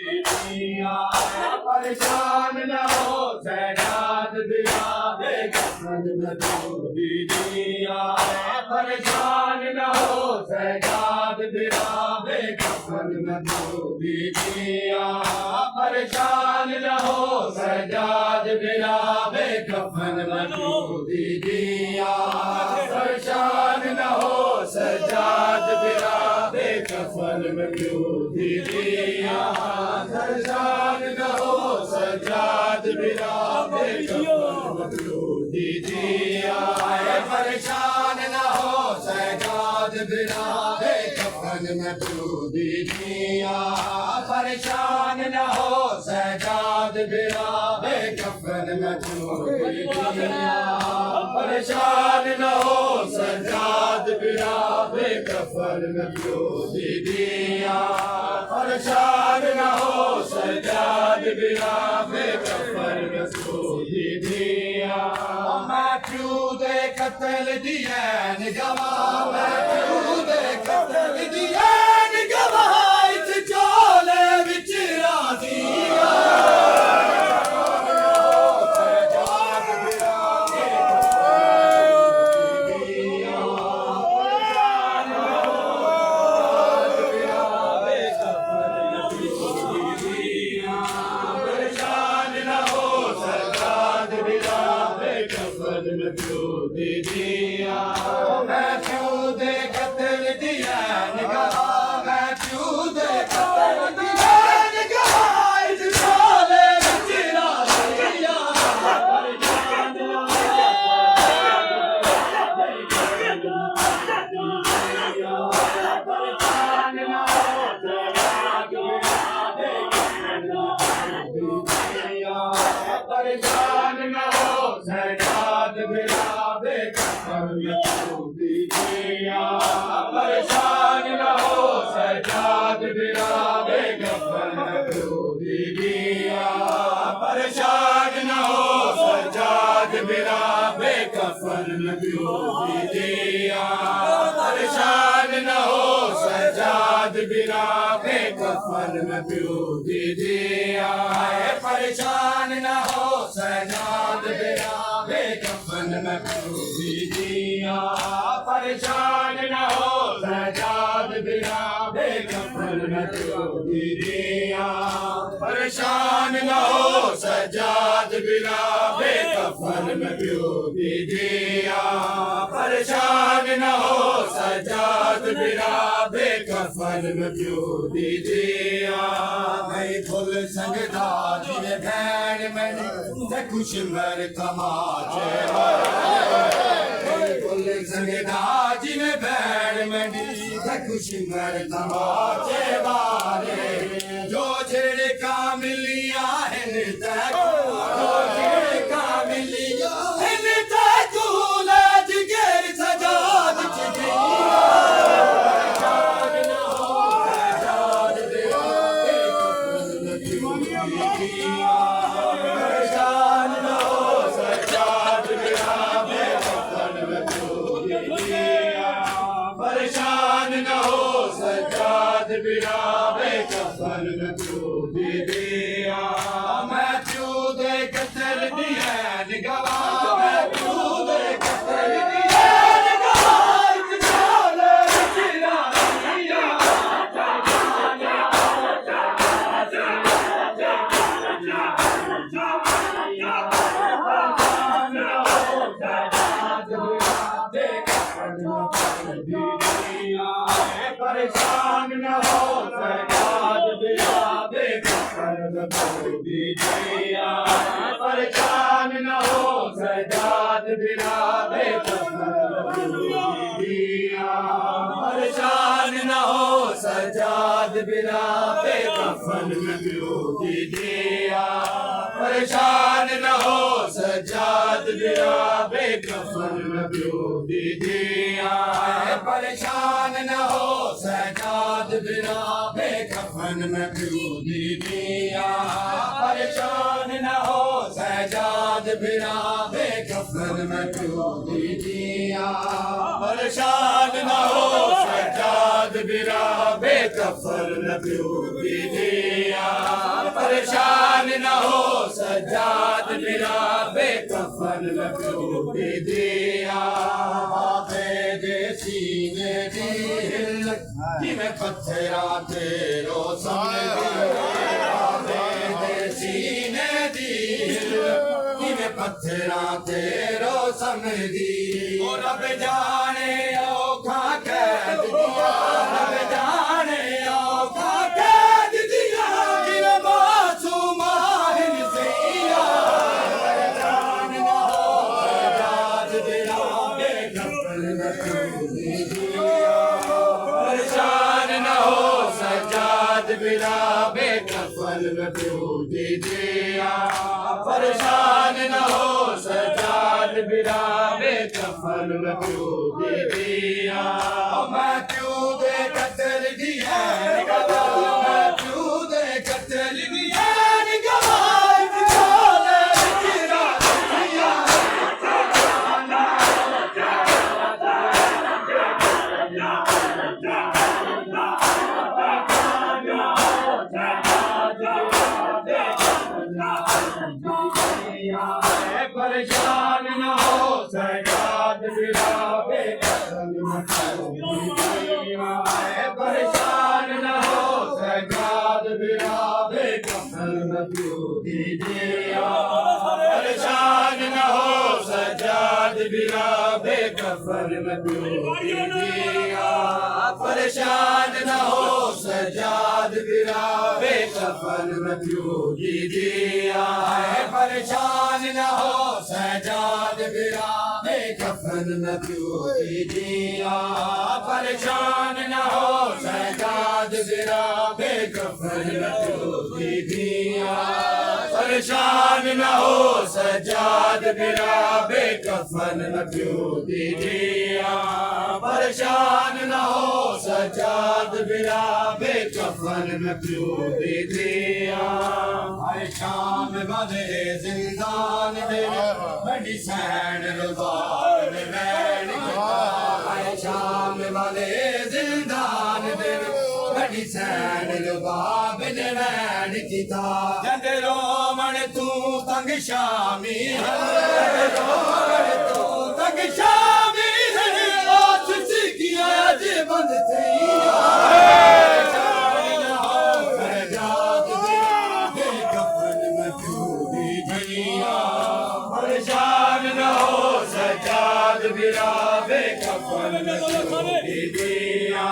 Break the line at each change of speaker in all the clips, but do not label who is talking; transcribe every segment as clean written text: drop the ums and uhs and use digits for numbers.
दीदिया परेशान न हो सजाद बिना बेकफन मजबूरी दीदिया परेशान न हो सजाद बिना बेकफन मजबूरी दीदिया परेशान न हो सजाद बिना बेकफन मजबूरी दीदिया परेशान न हो सजाद बिना बेकफन मजबूरी दीदिया परेशान न हो सजाद बिना बेकफन मजबूरी दीदिया परेशान न हो सजाद बिना बेकफन मजबूरी दीदिया परेशान न हो सजाद बिना बेकफन मजबूरी दीदिया परेशान न हो सजाद बिना बेकफन मजबूरी दीदिया परेशान न हो सजाद बिना बेकफन मजबूरी दीदिया महफूज कत्ल दिया गवाह महफूज कत्ल दिया गवाह इस चोले विच राजिया दीदिया महफूज कत्ल दिया गवाह महफूज कत्ल दिया गवाह इस चोले विच राजिया परेशान न हो सजाद बिना बेकफन मजबूरी दीदिया परेशान न हो सजाद बिना बेकफन मजबूरी दीदिया परेशान न हो सजाद बिना बेकफन मजबूरी दीदिया परेशान न हो सजाद बिना बेकफन मजबूरी दीदिया परेशान न हो सजाद बिना बेकफन मजबूरी दीदिया परेशान न हो सजाद बिना बेकफन मजबूरी दीदिया परेशान न हो सजाद बिना बेकफन मजबूरी दीदिया परेशान न हो सजाद बिना बेकफन मजबूरी दीदिया मैं फुल संगदा जिने भैन मैंने खुश मर तमाचे फुल संगदा जिने भैन मैंने खुश मर तमाचे बारे जो छेड़े का मिलिया है जो छेड़े का मिलिया है झूला जिगर सजाद चिड़िया परेशान न हो सजाद बिना बेकफन मजबूरी दीदिया परेशान न हो सजाद बिना बेकफन मजबूरी दीदिया महफूज कत्ल दिया गवाह महफूज कत्ल दिया गवाह इस चोले विच राजिया परेशान न हो सजाद बिना बेकफन मजबूरी दीदिया परेशान न हो सजाद बिना बेकफन मजबूरी दीदिया परेशान न हो सजाद बिना बेकफन मजबूरी दीदिया परेशान न हो सजाद बिना बेकफन मजबूरी दीदिया परेशान न हो सजाद बिना बेकफन मजबूरी दीदिया परेशान न हो सजाद बिना बेकफन मजबूरी दीदिया परेशान न हो सजाद बिना बेकफन मजबूरी दीदिया कफन में प्यो दिया दे सीने दी हिल जिमें पत्थरा तेरो दे सीने दी हिल जिमें पत्थरा तेरो समझी रब जाने औखा कैद दिया रब जाने औखा कैद दिया जिन्हें मासूम हिन सैया परेशान न हो सजाद दिया बेकफन में प्यो दिया परेशान न हो सजाद बिला बेकफन में प्यो दिया परेशान न हो सजाद बिला बेकफन में प्यो दिया मैं क्यों दे कतल दिया मैं क्यों दे कतल दिया परेशान न हो सजाद बिला बेकफन में प्यो दिया परेशान न हो सजाद बिला बेकफन में प्यो दिया परेशान न हो सजाद बिला बेकफन में प्यो दिया परेशान न हो सजाद बिला बेकफन में प्यो दिया परेशान न हो सजाद बिला बेकफन में प्यो दिया परेशान न हो सजाद बिला बेकफन में प्यो दिया परेशान न हो सजाद बिला बेकफन में प्यो दिया परेशान न हो सजाद बिला बेकफन में प्यो दिया शाम वाले जिंदान में बड़ी सैन रुबाब में बैठ गया शाम वाले जिंदान में बड़ी सैन रुबाब में बैठ गया जंदरो मन तू तंग शामी है तू तंग शामी है आस किया जे बंद थैया परेशान न हो सजाद बिला बेकफन में प्यो दिया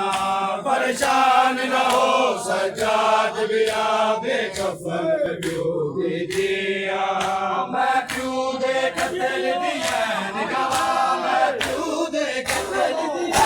परेशान न हो सजाद बिला बेकफन में प्यो दिया मैं क्यों दे कतल दिया निगाह मैं क्यों दे कतल दिया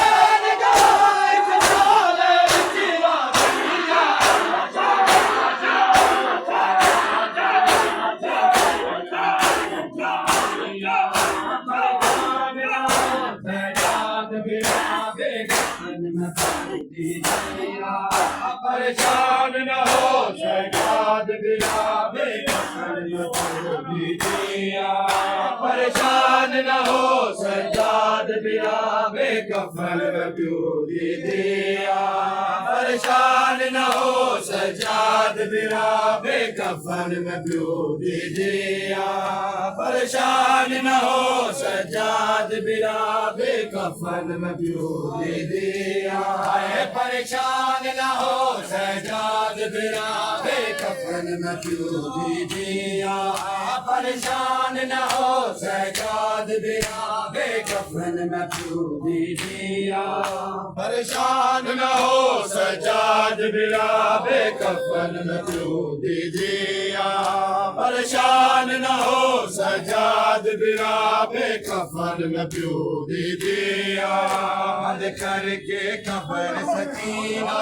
परेशान न हो सजाद बिला बेकफन में प्यो दिया परेशान न हो सजाद बिला बेकफन में प्यो दिया परेशान न हो सजाद बिला बेकफन में प्यो दिया परेशान न हो सजाद बिला बेकफन में प्यो दिया परेशान न हो सजाद बिला बेकफन में प्यो दिया परेशान न हो सजाद बिला बेकफन में प्यो दिया परेशान न हो सजाद बिला बेकफन में प्यो दिया परेशान न हो सजाद बिला बेकफन में प्यो दिया हद करके कबर सकीना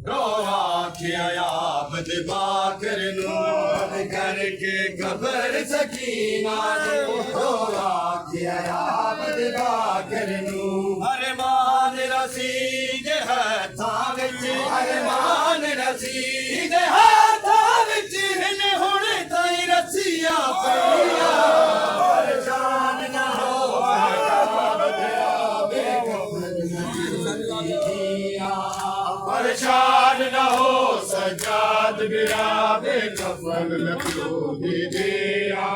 रोआ किया याबद बाकर नू हद करके कबर सकीना रोआ किया याबद बाकर नू अरमान रसीद है थान अरमान रसीद है थान हिन हुण ताई रसिया पईया परेशान न हो परेशान न हो सजाद बिला बेकफन में प्यो दिया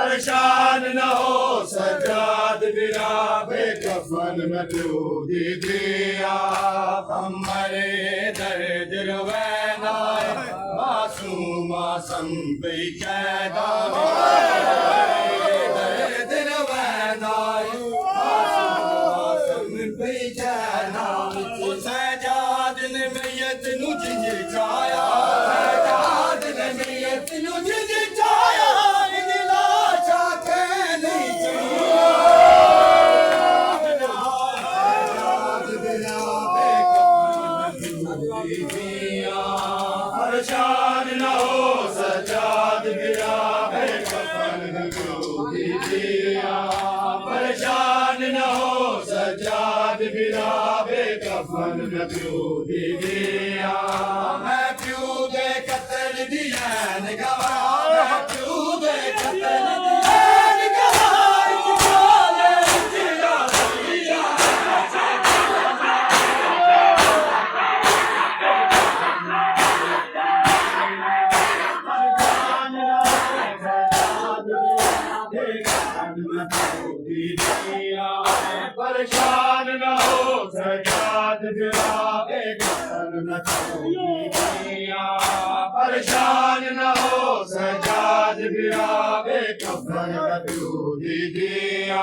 परेशान न हो सजाद बिना बेकफन में ड्यूटी दिया हमारे दर्द रवैना मासूम आसम पे कैदा दर्द रवैना मासूम आसम पे कैदा सजाद ने मैयत नु जिजाया सजाद ने मैयत नु जिजाया परेशान न हो सजाद बिना बेकफन में ड्यूटी दिया परेशान न हो सजाद बिना बेकफन में ड्यूटी दिया मैं क्यों दे कत्ल दिया गवा मैं क्यों दे कत्ल दिया परेशान न हो सजाद बिना बेकफन में दिया परेशान न हो सजाद बिना बेकफन में दिया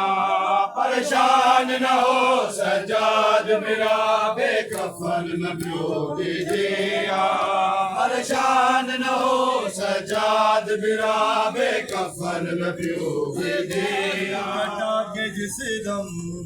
परेशान न हो सजाद बिना बेकफन में दिया परेशान न हो सजाद बिना बेकफन में दिया जिस दम